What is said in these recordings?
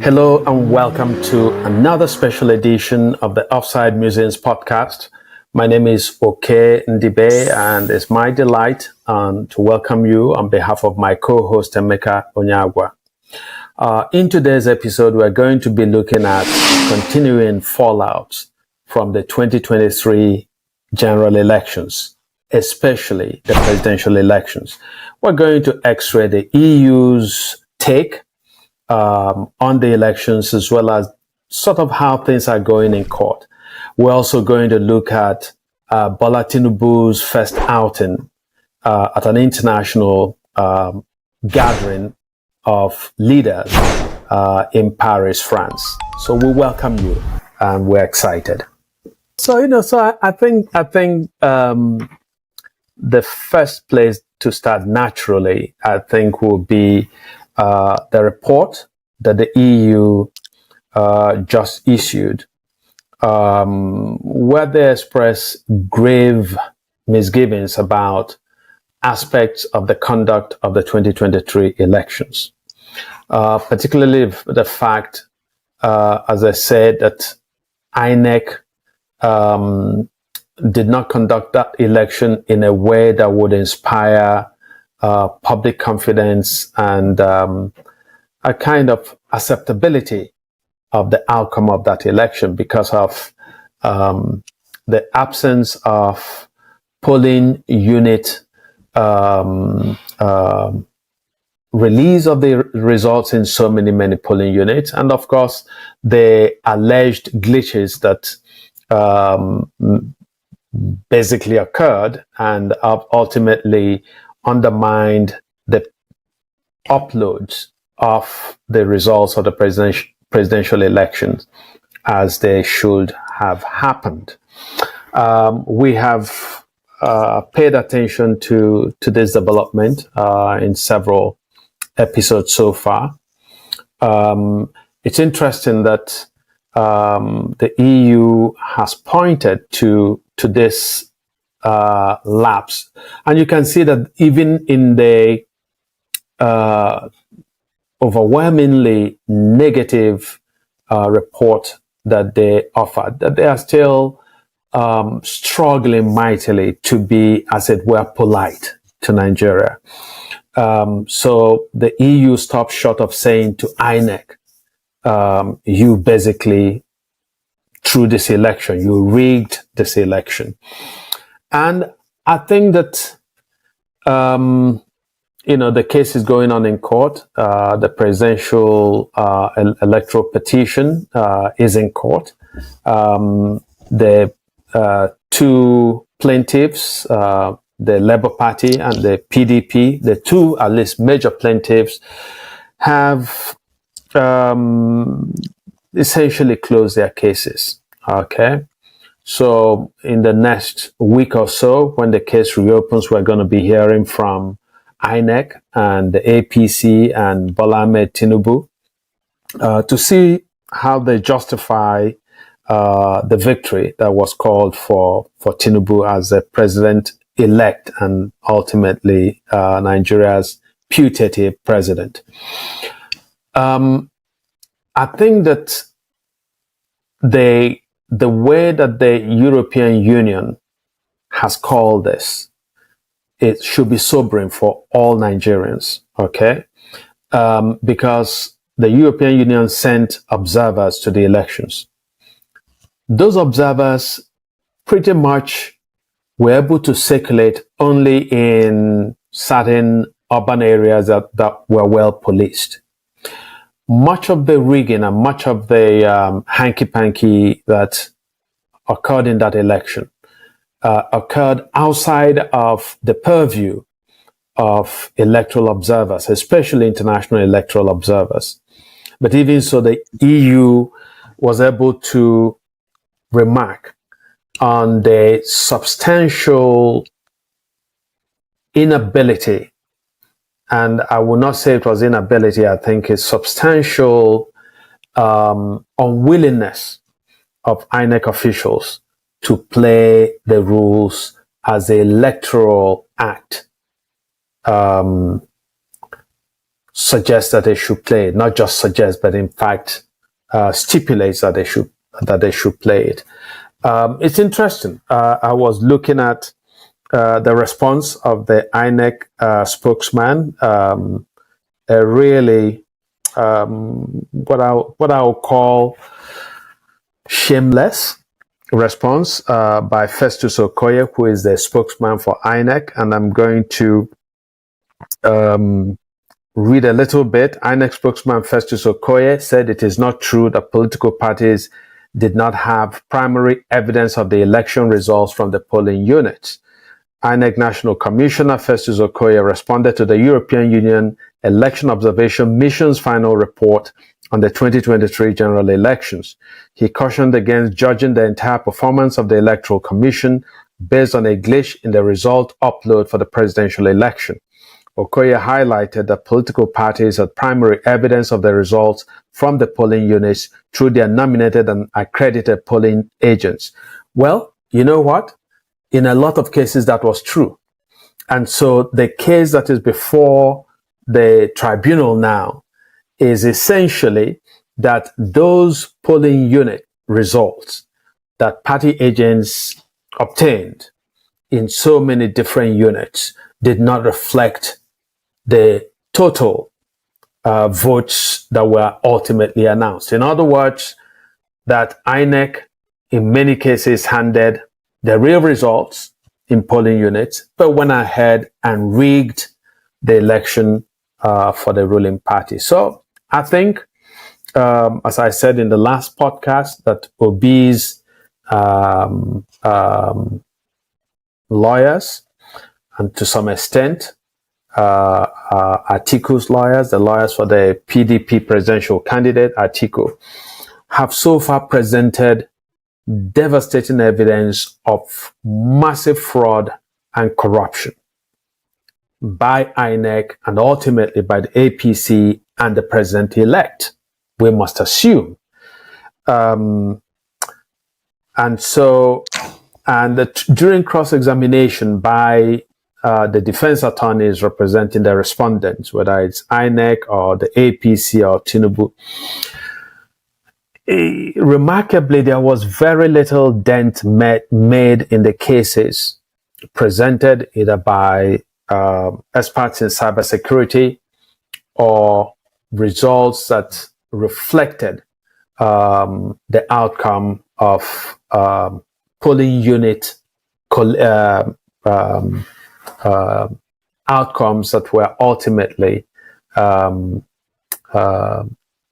Hello and welcome to another special edition of the Offside Musings Podcast. My name is Oke Ndibe, and it's my delight to welcome you on behalf of my co-host Emeka Onyagwa. In today's episode, we're going to be looking at continuing fallouts from the 2023 general elections, especially the presidential elections. We're going to x-ray the EU's take on the elections, as well as sort of how things are going in court. We're also going to look at Bola Tinubu's first outing at an international gathering of leaders in Paris, France. So we welcome you, and we're excited. So I think the first place to start naturally, I think, will be the report that the EU just issued, where they express grave misgivings about aspects of the conduct of the 2023 elections, particularly the fact, as I said, that INEC did not conduct that election in a way that would inspire public confidence and a kind of acceptability of the outcome of that election because of the absence of polling unit release of the results in so many polling units, and of course the alleged glitches that basically occurred and ultimately undermined the uploads of the results of the presidential elections as they should have happened. We have paid attention to this development in several episodes so far. It's interesting that the EU has pointed to this lapse, and you can see that even in the overwhelmingly negative report that they offered, that they are still struggling mightily to be, as it were, polite to Nigeria. So the EU stopped short of saying to INEC, you basically threw this election, you rigged this election. And I think that, the case is going on in court. The presidential electoral petition is in court. The two plaintiffs, the Labour Party and the PDP, the two at least major plaintiffs, have essentially closed their cases. Okay. So in the next week or so, when the case reopens, we're going to be hearing from INEC and the APC and Bola Ahmed Tinubu to see how they justify the victory that was called for Tinubu as the president-elect and ultimately Nigeria's putative president. I think that the way that the European Union has called this, it should be sobering for all Nigerians, okay? Because the European Union sent observers to the elections. Those observers pretty much were able to circulate only in certain urban areas that were well policed. Much of the rigging and much of the hanky-panky that occurred in that election occurred outside of the purview of electoral observers, especially international electoral observers. But even so, the EU was able to remark on the substantial inability, and I will not say it was inability, I think it's substantial unwillingness of INEC officials to play the rules as the Electoral Act suggests that they should play it. Not just suggests, but in fact stipulates that they should play it. It's interesting. I was looking at the response of the INEC spokesman. A really what I'll call shameless response by Festus Okoye, who is the spokesman for INEC, and I'm going to read a little bit. INEC spokesman Festus Okoye said it is not true that political parties did not have primary evidence of the election results from the polling units. INEC National Commissioner Festus Okoye responded to the European Union Election Observation Mission's final report on the 2023 general elections. He cautioned against judging the entire performance of the Electoral Commission based on a glitch in the result upload for the presidential election. Okoye highlighted that political parties had primary evidence of the results from the polling units through their nominated and accredited polling agents. Well, you know what? In a lot of cases, that was true. And so the case that is before the tribunal now is essentially that those polling unit results that party agents obtained in so many different units did not reflect the total votes that were ultimately announced. In other words, that INEC in many cases handed the real results in polling units, but went ahead and rigged the election for the ruling party. So I think, as I said in the last podcast, that Obi's lawyers, and to some extent, Atiku's lawyers, the lawyers for the PDP presidential candidate, Atiku, have so far presented devastating evidence of massive fraud and corruption by INEC and ultimately by the APC and the president-elect, we must assume. During cross-examination by the defense attorneys representing the respondents, whether it's INEC or the APC or Tinubu, remarkably, there was very little dent made in the cases presented either by experts in cybersecurity or results that reflected the outcome of polling unit outcomes that were ultimately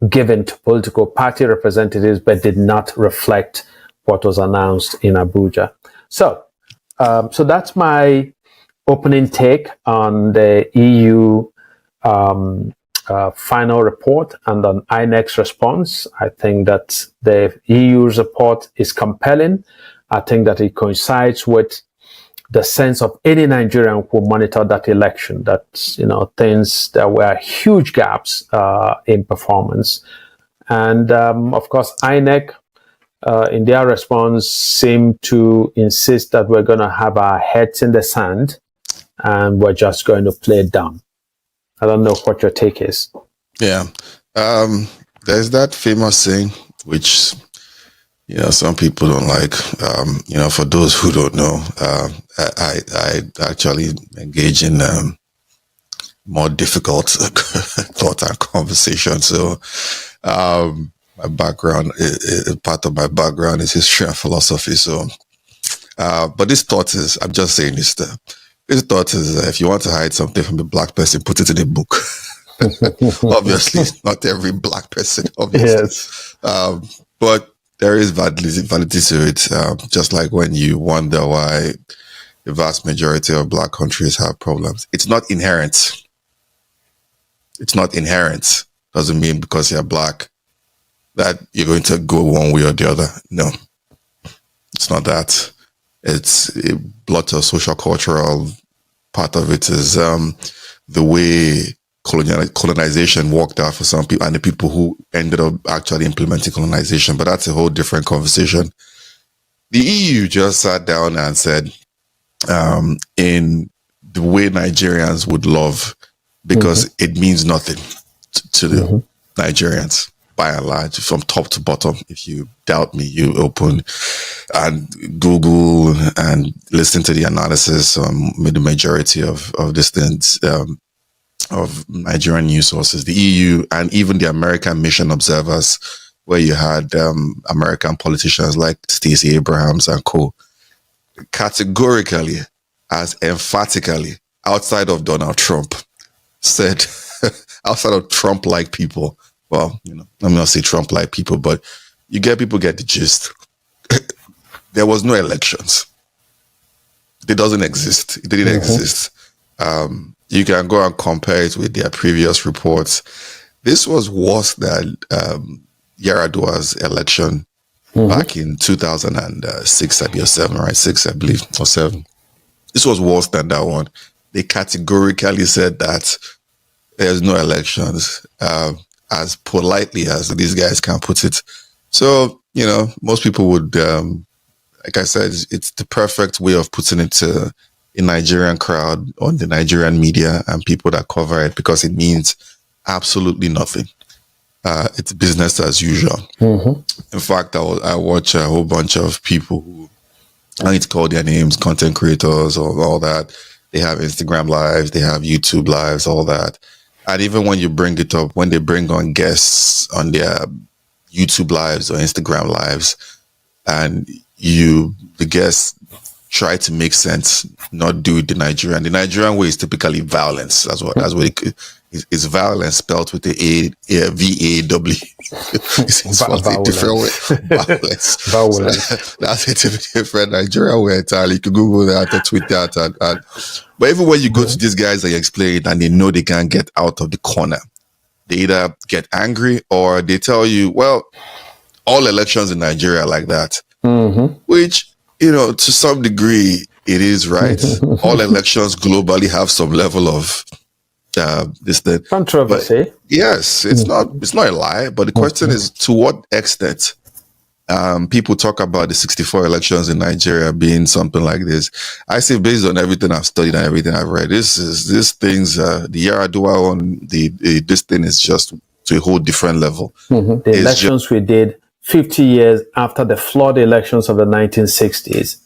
given to political party representatives, but did not reflect what was announced in Abuja. So that's my opening take on the EU final report and on INEC's response. I think that the EU's report is compelling. I think that it coincides with the sense of any Nigerian who monitored that election, that, there were huge gaps in performance. And of course, INEC, in their response, seemed to insist that we're going to have our heads in the sand and we're just going to play it down. I don't know what your take is. Yeah. There's that famous saying, which some people don't like. For those who don't know, I actually engage in more difficult thought and conversation. So, my background, part of my background is history and philosophy. So, but this thought is, I'm just saying this. This thought is, if you want to hide something from a black person, put it in a book. Obviously, not every black person, obviously. Yes. But there is validity to it, just like when you wonder why the vast majority of black countries have problems. It's not inherent. It's not inherent. Doesn't mean because you're black that you're going to go one way or the other. No, it's not that. It's a lot of social cultural part of it is the way colonization worked out for some people and the people who ended up actually implementing colonization. But that's a whole different conversation. The EU just sat down and said, in the way Nigerians would love because it means nothing to the Nigerians by and large, from top to bottom. If you doubt me, you open and Google and listen to the analysis with the majority of these things of Nigerian news sources, the EU, and even the American mission observers, where you had American politicians like Stacey Abrams and co, categorically, as emphatically, outside of Donald Trump, said, outside of Trump-like people, well, let me not say Trump-like people, but people get the gist. There was no elections. It doesn't exist. It didn't exist. You can go and compare it with their previous reports. This was worse than Yar'Adua's election back in 2006, or 7, right? 6, I believe, or 7. This was worse than that one. They categorically said that there's no elections, as politely as these guys can put it. So, most people would, like I said, it's the perfect way of putting it to a Nigerian crowd on the Nigerian media and people that cover it, because it means absolutely nothing. It's business as usual. In fact, I watch a whole bunch of people who, I need to call their names, content creators or all that. They have Instagram lives, they have YouTube lives, all that. And even when you bring it up, when they bring on guests on their YouTube lives or Instagram lives, and the guests try to make sense, not do it the Nigerian. The Nigerian way is typically violence. That's what it's violence spelled with the VAW. It's a different way. Violence. So that's a different Nigerian way entirely. You can Google that or tweet that. But even when you go to these guys that you explain and they know they can't get out of the corner, they either get angry or they tell you, well, all elections in Nigeria are like that. Which, to some degree, it is right. All elections globally have some level of this thing. Controversy. But yes, it's not a lie. But the question is, to what extent people talk about the 64 elections in Nigeria being something like this? I say, based on everything I've studied and everything I've read, the Yar'Adua on this thing is just to a whole different level. The elections we did 50 years after the flawed elections of the 1960s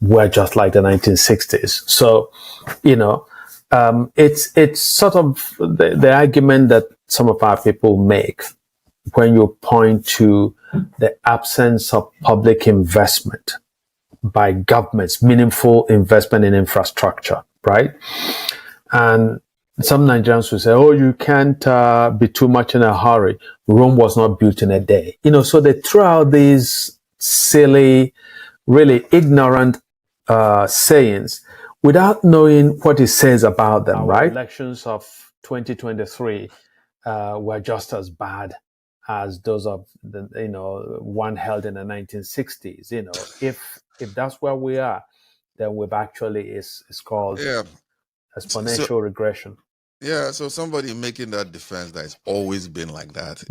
were just like the 1960s. So, it's sort of the argument that some of our people make when you point to the absence of public investment by governments, meaningful investment in infrastructure, right? And some Nigerians will say, oh, you can't be too much in a hurry. Rome was not built in a day. So they throw out these silly, really ignorant sayings without knowing what it says about them, right? Elections of 2023 were just as bad as those of the, one held in the 1960s. If that's where we are, then we've actually it's called exponential regression. Yeah, so somebody making that defense that it's always been like that